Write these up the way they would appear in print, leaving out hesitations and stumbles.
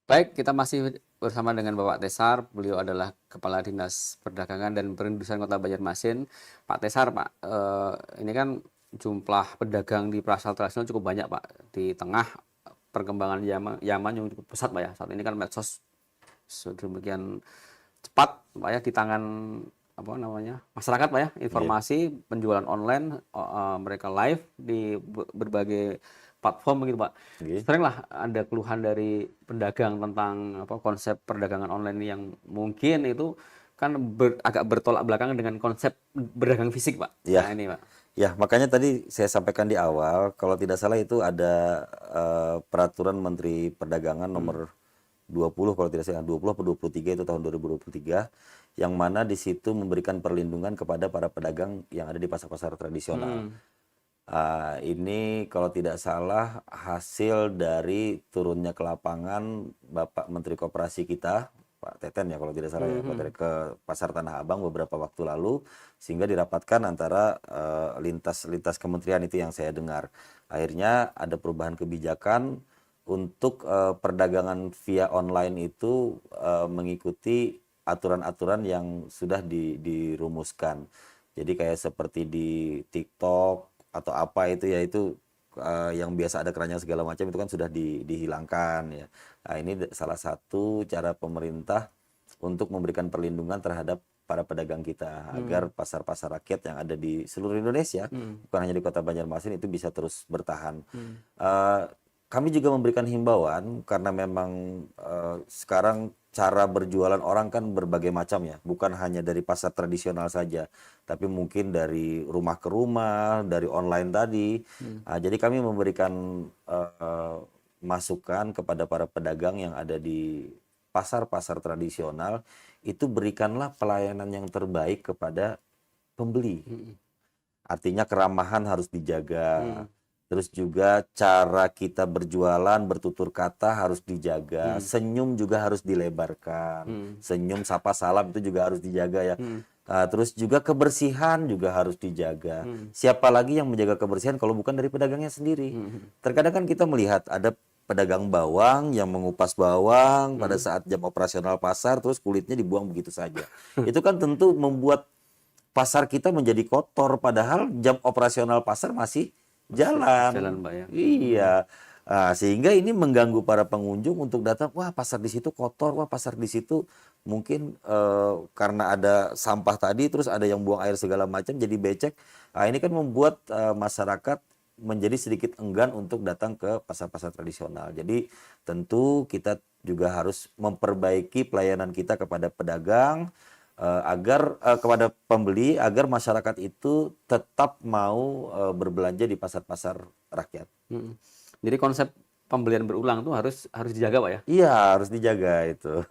Baik, kita masih bersama dengan Bapak Tesar. Beliau adalah Kepala Dinas Perdagangan dan Perindustrian Kota Banjarmasin. Pak Tesar, Pak, ini kan jumlah pedagang di pasar tradisional cukup banyak, Pak. Di tengah perkembangan zaman yang cukup pesat, Pak ya. Saat ini kan medsos sedemikian cepat, Pak ya, di tangan apa namanya masyarakat, Pak ya. Informasi penjualan online, mereka live di berbagai platform begitu, Pak. Seringlah ada keluhan dari pedagang tentang konsep perdagangan online yang mungkin itu kan agak bertolak belakang dengan konsep berdagang fisik, Pak. Ya. Nah, ini, Pak. Ya, makanya tadi saya sampaikan di awal, kalau tidak salah itu ada peraturan Menteri Perdagangan nomor 20 kalau tidak salah, 20 atau 23 itu tahun 2023, yang mana di situ memberikan perlindungan kepada para pedagang yang ada di pasar-pasar tradisional. Ini kalau tidak salah hasil dari turunnya ke lapangan Bapak Menteri Koperasi kita, Pak Teten ya kalau tidak salah ya, ke Pasar Tanah Abang beberapa waktu lalu, sehingga dirapatkan antara lintas kementerian itu yang saya dengar. Akhirnya ada perubahan kebijakan untuk perdagangan via online itu mengikuti aturan-aturan yang sudah dirumuskan. Jadi kayak seperti di TikTok atau apa itu ya, itu yang biasa ada keranjang segala macam itu kan sudah dihilangkan ya. Nah, ini salah satu cara pemerintah untuk memberikan perlindungan terhadap para pedagang kita agar pasar-pasar rakyat yang ada di seluruh Indonesia, bukan hanya di Kota Banjarmasin, itu bisa terus bertahan. Kami juga memberikan himbauan karena memang sekarang cara berjualan orang kan berbagai macam ya, bukan hanya dari pasar tradisional saja, tapi mungkin dari rumah ke rumah, dari online tadi. Jadi kami memberikan masukan kepada para pedagang yang ada di pasar-pasar tradisional, itu berikanlah pelayanan yang terbaik kepada pembeli. Artinya keramahan harus dijaga. Terus juga cara kita berjualan, bertutur kata harus dijaga. Senyum juga harus dilebarkan. Senyum, sapa, salam itu juga harus dijaga ya. Terus juga kebersihan juga harus dijaga. Siapa lagi yang menjaga kebersihan kalau bukan dari pedagangnya sendiri? Terkadang kan kita melihat ada pedagang bawang yang mengupas bawang pada saat jam operasional pasar, terus kulitnya dibuang begitu saja. Itu kan tentu membuat pasar kita menjadi kotor, padahal jam operasional pasar masih jalan, Pak ya. Iya. Sehingga ini mengganggu para pengunjung untuk datang. Wah, pasar di situ kotor. Wah, pasar di situ mungkin karena ada sampah tadi, terus ada yang buang air segala macam, jadi becek. Ini kan membuat masyarakat menjadi sedikit enggan untuk datang ke pasar-pasar tradisional. Jadi tentu kita juga harus memperbaiki pelayanan kita kepada pedagang, agar kepada pembeli, agar masyarakat itu tetap mau berbelanja di pasar-pasar rakyat. Jadi konsep pembelian berulang tuh harus dijaga, Pak ya? Iya, harus dijaga itu.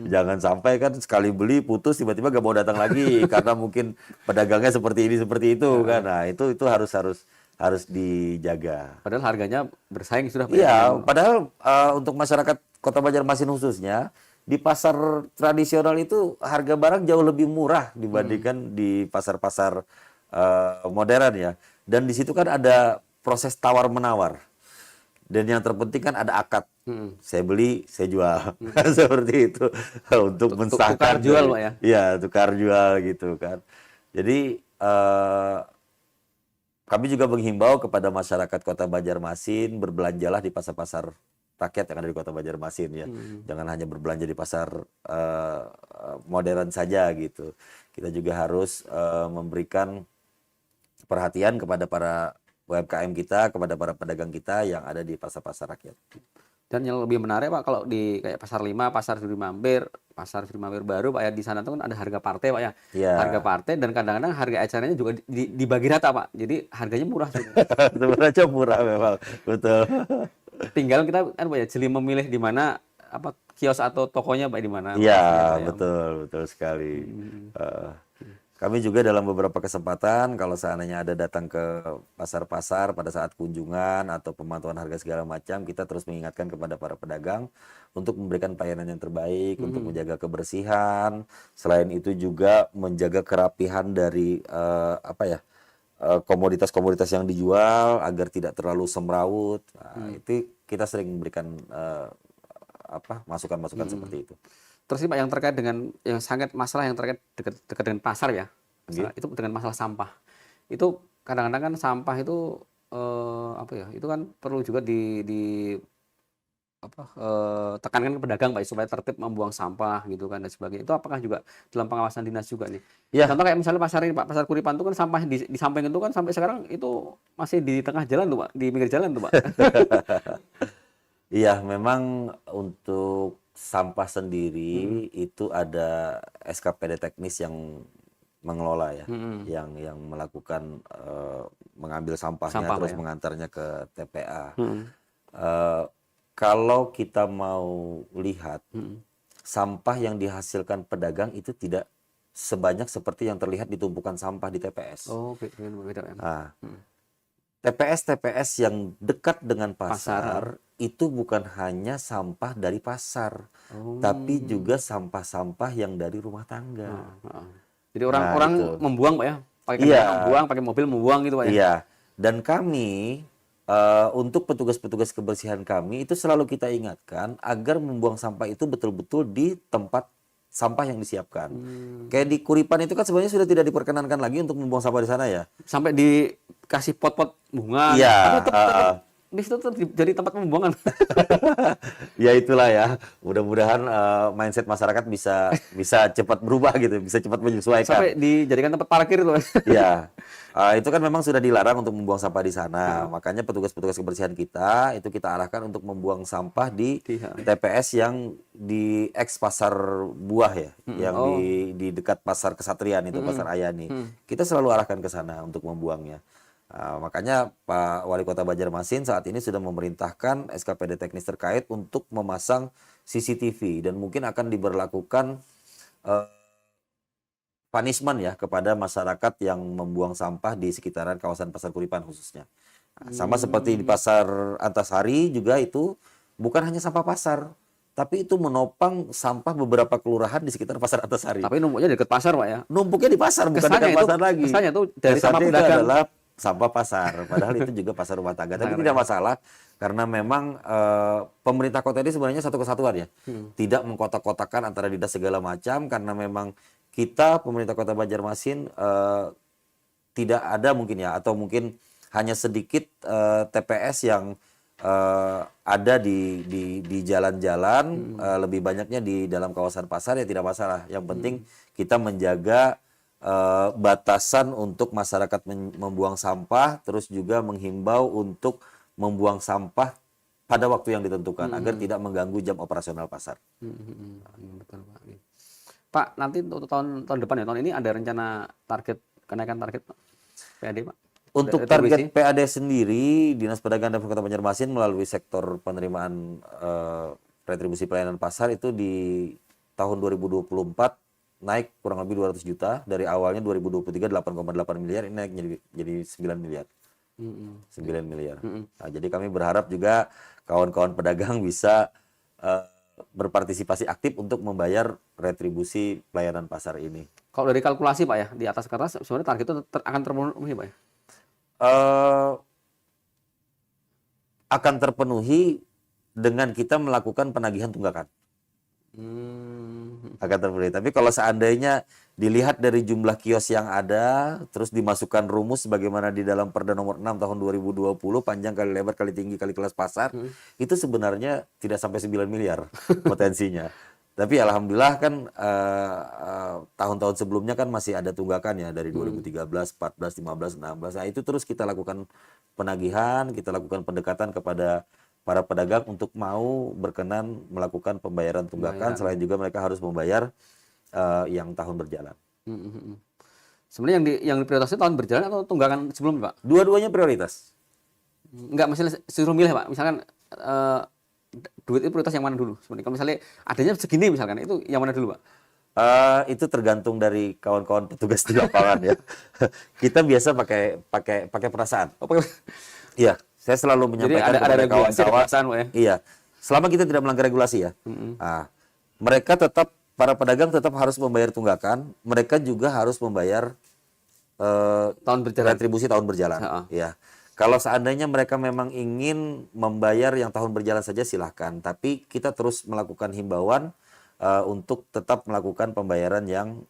Jangan sampai kan sekali beli putus tiba-tiba gak mau datang lagi karena mungkin pedagangnya seperti ini seperti itu kan. Nah, itu harus dijaga. Padahal harganya bersaing sudah, Pak. Iya, padahal untuk masyarakat Kota Banjarmasin khususnya, di pasar tradisional itu harga barang jauh lebih murah dibandingkan di pasar-pasar modern ya. Dan di situ kan ada proses tawar-menawar. Dan yang terpenting kan ada akad. Saya beli, saya jual. Seperti itu. Untuk mensahkan. Tukar jual, Pak ya? Iya, tukar jual gitu kan. Jadi kami juga menghimbau kepada masyarakat Kota Banjarmasin, berbelanjalah di pasar-pasar rakyat yang ada di Kota Banjarmasin ya. Jangan hanya berbelanja di pasar modern saja gitu. Kita juga harus memberikan perhatian kepada para UMKM kita, kepada para pedagang kita yang ada di pasar-pasar rakyat. Dan yang lebih menarik, Pak, kalau di kayak Pasar 5, Pasar Suri Mampir baru, Pak ya, di sana tuh kan ada harga partai, Pak ya. Harga partai, dan kadang-kadang harga ecarannya juga dibagi rata, Pak. Jadi harganya murah. Sebenarnya murah memang, betul. Tinggal kita kan, Pak ya, jeli memilih di mana kios atau tokonya, Pak, di mana. Iya, betul sekali. Kami juga dalam beberapa kesempatan kalau seandainya ada datang ke pasar-pasar pada saat kunjungan atau pemantauan harga segala macam, kita terus mengingatkan kepada para pedagang untuk memberikan pelayanan yang terbaik, untuk menjaga kebersihan. Selain itu juga menjaga kerapihan dari komoditas-komoditas yang dijual agar tidak terlalu semrawut. Nah, itu kita sering memberikan masukan-masukan seperti itu. Terus ini Pak yang terkait dengan yang sangat masalah yang terkait dekat dengan pasar ya. Oke. Itu dengan masalah sampah. Itu kadang-kadang kan sampah itu itu kan perlu juga tekankan ke pedagang Pak supaya tertib membuang sampah gitu kan dan sebagainya. Itu apakah juga dalam pengawasan dinas juga nih? Ya, Contoh kayak misalnya pasar ini Pak, Pasar Kuripan itu kan sampah di samping itu kan sampai sekarang itu masih di tengah jalan tuh Pak, di pinggir jalan tuh Pak. iya, memang untuk sampah sendiri itu ada SKPD teknis yang mengelola ya, yang melakukan mengambil sampahnya Sampah Pak terus ya. mengantarnya ke TPA. Mm-mm. Eh, Kalau kita mau lihat Mm-mm. sampah yang dihasilkan pedagang itu tidak sebanyak seperti yang terlihat di tumpukan sampah di TPS. Oh, beda ya. Nah, Mm. TPS-TPS yang dekat dengan Pasar. pasar itu bukan hanya sampah dari pasar, Oh. tapi juga sampah-sampah yang dari rumah tangga. Heeh. Jadi Nah, orang-orang itu. membuang Pak ya, pakai Iya, kendaraan membuang, pakai mobil membuang gitu Pak ya. iya. Dan kami untuk petugas-petugas kebersihan kami itu selalu kita ingatkan agar membuang sampah itu betul-betul di tempat sampah yang disiapkan. Kayak di Kuripan itu kan sebenarnya sudah tidak diperkenankan lagi untuk membuang sampah di sana ya. Sampai dikasih pot-pot bunga, Iya, tapi tetap di situ tetap jadi tempat pembuangan. ya itulah ya. Mudah-mudahan mindset masyarakat bisa cepat berubah gitu, bisa cepat menyesuaikan. Sampai dijadikan tempat parkir tuh. Ya, itu kan memang sudah dilarang untuk membuang sampah di sana. Makanya petugas-petugas kebersihan kita itu kita arahkan untuk membuang sampah di TPS yang di ex pasar buah ya, yang di dekat pasar Kesatrian itu, pasar Ayani. Kita selalu arahkan ke sana untuk membuangnya. Makanya Pak Wali Kota Banjarmasin saat ini sudah memerintahkan SKPD teknis terkait untuk memasang CCTV dan mungkin akan diberlakukan punishment ya kepada masyarakat yang membuang sampah di sekitaran kawasan Pasar Kuripan khususnya. Sama seperti di Pasar Antasari juga itu bukan hanya sampah pasar, tapi itu menopang sampah beberapa kelurahan di sekitar Pasar Antasari. Tapi numpuknya dekat pasar Pak ya. Numpuknya di pasar bukan dekat pasar lagi. Kesannya itu dari sampah Kesannya itu pedagang. adalah sampah pasar, padahal itu juga pasar rumah tangga. Tapi tidak masalah karena memang pemerintah kota ini sebenarnya satu kesatuan ya, tidak mengkotak-kotakan antara dinas segala macam karena memang kita pemerintah kota Banjarmasin tidak ada mungkin ya atau mungkin hanya sedikit TPS yang ada di jalan-jalan, lebih banyaknya di dalam kawasan pasar ya tidak masalah. Yang penting kita menjaga batasan untuk masyarakat membuang sampah, terus juga menghimbau untuk membuang sampah pada waktu yang ditentukan agar tidak mengganggu jam operasional pasar. Betul Pak. Pak, nanti untuk tahun depan ya, tahun ini ada rencana kenaikan target Pak? PAD Pak? Untuk target PAD sendiri, Dinas Perdagangan dan Kota Banjarmasin melalui sektor penerimaan retribusi pelayanan pasar itu di tahun 2024 naik kurang lebih 200 juta. Dari awalnya 2023 8,8 miliar, ini naik jadi 9 miliar. 9 miliar. Nah, jadi kami berharap juga kawan-kawan pedagang bisa berpartisipasi aktif untuk membayar retribusi pelayanan pasar ini. Kalau dari kalkulasi Pak ya, di atas kertas sebenarnya target itu akan terpenuhi Pak ya? Akan terpenuhi dengan kita melakukan penagihan tunggakan. Akan terpenuhi. Tapi kalau seandainya dilihat dari jumlah kios yang ada, terus dimasukkan rumus bagaimana di dalam Perda nomor 6 tahun 2020, panjang kali lebar kali tinggi kali kelas pasar, itu sebenarnya tidak sampai 9 miliar potensinya. Tapi alhamdulillah kan tahun-tahun sebelumnya kan masih ada tunggakan ya dari 2013, 14, 15, 16. Nah itu terus kita lakukan penagihan, kita lakukan pendekatan kepada para pedagang untuk mau berkenan melakukan pembayaran tunggakan. Selain juga mereka harus membayar yang tahun berjalan. Sebenarnya yang prioritasnya tahun berjalan atau tunggakan sebelumnya Pak? Dua-duanya prioritas. Enggak, misalnya suruh milih Pak. Misalkan duit itu prioritas yang mana dulu? Sebenarnya kalau misalnya adanya segini misalkan, itu yang mana dulu Pak? Itu tergantung dari kawan-kawan petugas di lapangan ya. Kita biasa pakai perasaan. Iya, saya selalu Jadi menyampaikan ada kepada regulasi, ada kawan-kawan. perasaan, Pak ya. Iya, selama kita tidak melanggar regulasi ya. Mm-mm. Nah, mereka tetap para pedagang tetap harus membayar tunggakan. Mereka juga harus membayar Tahun berjalan. retribusi tahun berjalan. Heeh. Ya, kalau seandainya mereka memang ingin membayar yang tahun berjalan saja silahkan. Tapi kita terus melakukan himbauan untuk tetap melakukan pembayaran yang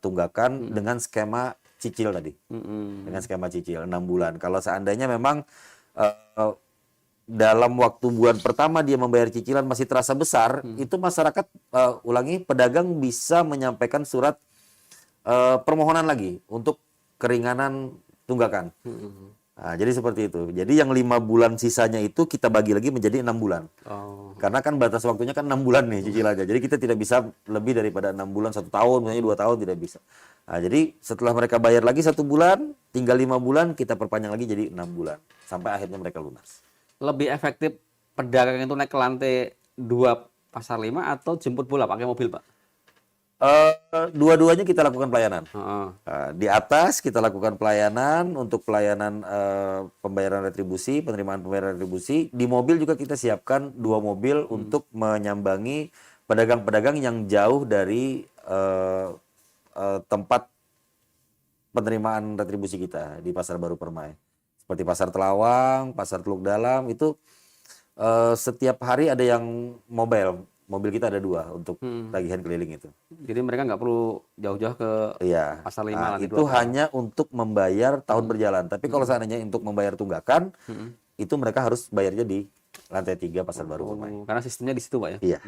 tunggakan dengan skema cicil tadi. Mm-mm. Dengan skema cicil 6 bulan. Kalau seandainya memang eh, dalam waktu bulan pertama dia membayar cicilan masih terasa besar, itu masyarakat pedagang bisa menyampaikan surat permohonan lagi untuk keringanan tunggakan. Mm-mm. Nah, jadi seperti itu. Jadi yang 5 bulan sisanya itu kita bagi lagi menjadi 6 bulan. Oh. Karena kan batas waktunya kan 6 bulan nih cicilannya. Jadi kita tidak bisa lebih daripada 6 bulan, 1 tahun, misalnya 2 tahun tidak bisa. Nah, jadi setelah mereka bayar lagi 1 bulan, tinggal 5 bulan, kita perpanjang lagi jadi 6 bulan. Sampai akhirnya mereka lunas. Lebih efektif pedagang itu naik ke lantai 2 pasar 5 atau jemput bola pakai mobil, Pak? Dua-duanya kita lakukan pelayanan. Heeh. Di atas kita lakukan pelayanan untuk pelayanan pembayaran retribusi, penerimaan pembayaran retribusi. Di mobil juga kita siapkan 2 mobil untuk menyambangi pedagang-pedagang yang jauh dari tempat penerimaan retribusi kita di Pasar Baru Permai. Seperti Pasar Telawang, Pasar Teluk Dalam, itu setiap hari ada yang mobile. Mobil kita ada 2 untuk tagihan keliling itu. Jadi mereka nggak perlu jauh-jauh ke Iya. pasar 5 Nah, lantai itu 2. hanya untuk membayar tahun berjalan. Tapi kalau seandainya untuk membayar tunggakan, itu mereka harus bayarnya di lantai 3 Pasar Baru Permai. Oh, karena sistemnya di situ, Pak ya. Iya.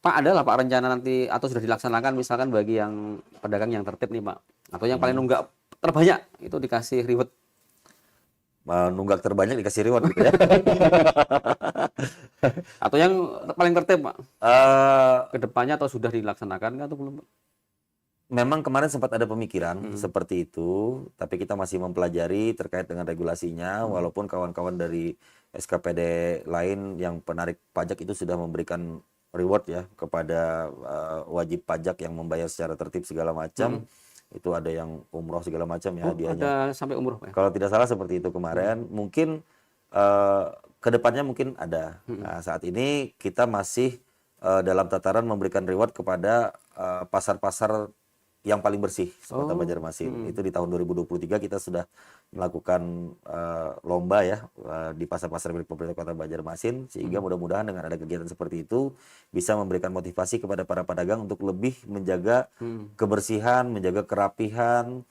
Pak, ada lah Pak rencana nanti atau sudah dilaksanakan misalkan bagi yang pedagang yang tertib nih, Pak, atau yang paling nunggak terbanyak itu dikasih reward. Nunggak terbanyak dikasih reward gitu ya. Atau yang paling tertib, Pak, Eh, ke depannya atau sudah dilaksanakan atau belum, Pak? Memang kemarin sempat ada pemikiran seperti itu, tapi kita masih mempelajari terkait dengan regulasinya, walaupun kawan-kawan dari SKPD lain yang penarik pajak itu sudah memberikan reward ya kepada wajib pajak yang membayar secara tertib segala macam. Itu ada yang umroh segala macam ya Oh, hadiahnya. ada sampai umroh, Pak ya? Kalau tidak salah seperti itu kemarin, mungkin ke depannya mungkin ada. Nah, saat ini kita masih dalam tataran memberikan reward kepada pasar-pasar yang paling bersih Kota Banjarmasin. Itu di tahun 2023 kita sudah melakukan lomba ya di pasar-pasar milik pemerintah Kota Banjarmasin, sehingga mudah-mudahan dengan ada kegiatan seperti itu bisa memberikan motivasi kepada para pedagang untuk lebih menjaga kebersihan, menjaga kerapihan,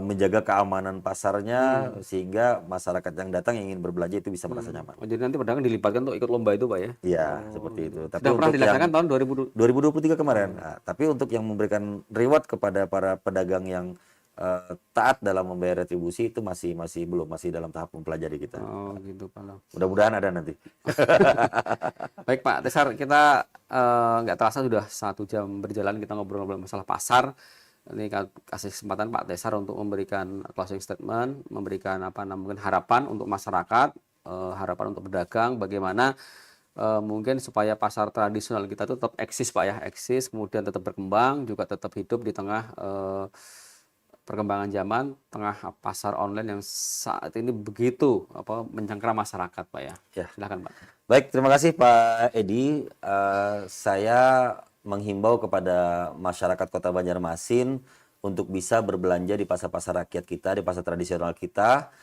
menjaga keamanan pasarnya, sehingga masyarakat yang datang yang ingin berbelanja itu bisa merasa nyaman. Oh, jadi nanti pedagang dilibatkan untuk ikut lomba itu, Pak ya? Iya, seperti itu. Tapi Sudah pernah untuk dilaksanakan yang tahun 2023 kemarin. Nah, tapi untuk yang memberikan reward kepada para pedagang yang taat dalam membayar retribusi itu masih belum, masih dalam tahap mempelajari kita. Oh, gitu, Pak. Mudah-mudahan ada nanti. Baik, Pak Tesar, kita nggak terasa sudah 1 jam berjalan kita ngobrol-ngobrol masalah pasar. Ini kasih kesempatan Pak Tesar untuk memberikan closing statement, memberikan mungkin harapan untuk masyarakat, harapan untuk pedagang, bagaimana mungkin supaya pasar tradisional kita itu tetap eksis, Pak ya, eksis, kemudian tetap berkembang, juga tetap hidup di tengah perkembangan zaman, tengah pasar online yang saat ini begitu mencengkram masyarakat, Pak ya. Ya. Silakan, Pak. Baik, terima kasih Pak Edi. Saya menghimbau kepada masyarakat Kota Banjarmasin untuk bisa berbelanja di pasar-pasar rakyat kita, di pasar tradisional kita.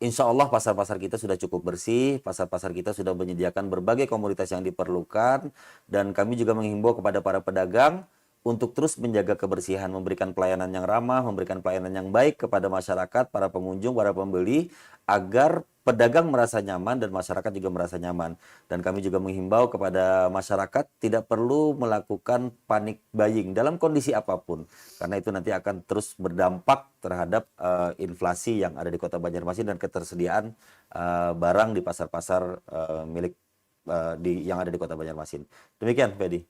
Insya Allah pasar-pasar kita sudah cukup bersih, pasar-pasar kita sudah menyediakan berbagai komoditas yang diperlukan, dan kami juga menghimbau kepada para pedagang untuk terus menjaga kebersihan, memberikan pelayanan yang ramah, memberikan pelayanan yang baik kepada masyarakat, para pengunjung, para pembeli, agar pedagang merasa nyaman dan masyarakat juga merasa nyaman. Dan kami juga menghimbau kepada masyarakat tidak perlu melakukan panic buying dalam kondisi apapun, karena itu nanti akan terus berdampak terhadap inflasi yang ada di Kota Banjarmasin dan ketersediaan barang di pasar-pasar milik yang ada di Kota Banjarmasin. Demikian, Fedi.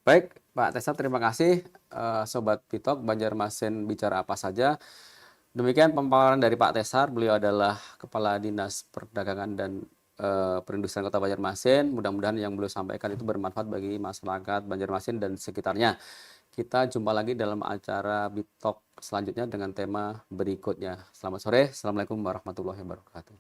Baik, Pak Tesar, terima kasih. Sobat Pitok, Banjarmasin bicara apa saja. Demikian pemaparan dari Pak Tesar. Beliau adalah Kepala Dinas Perdagangan dan perindustrian Kota Banjarmasin. Mudah-mudahan yang beliau sampaikan itu bermanfaat bagi masyarakat Banjarmasin dan sekitarnya. Kita jumpa lagi dalam acara Bitalk selanjutnya dengan tema berikutnya. Selamat sore. Assalamualaikum warahmatullahi wabarakatuh.